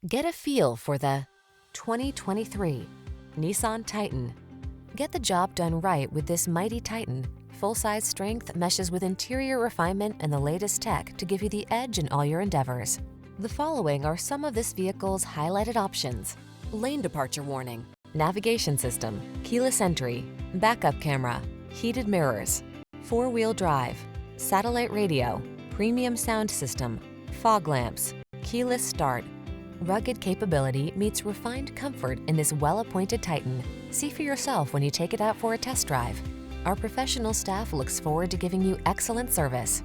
Get a feel for the 2023 Nissan Titan. Get the job done right with this mighty Titan. Full-size strength meshes with interior refinement and the latest tech to give you the edge in all your endeavors. The following are some of this vehicle's highlighted options: lane departure warning, navigation system, keyless entry, backup camera, heated mirrors, four-wheel drive, satellite radio, premium sound system, fog lamps, keyless start. Rugged capability meets refined comfort in this well-appointed Titan. See for yourself when you take it out for a test drive. Our professional staff looks forward to giving you excellent service.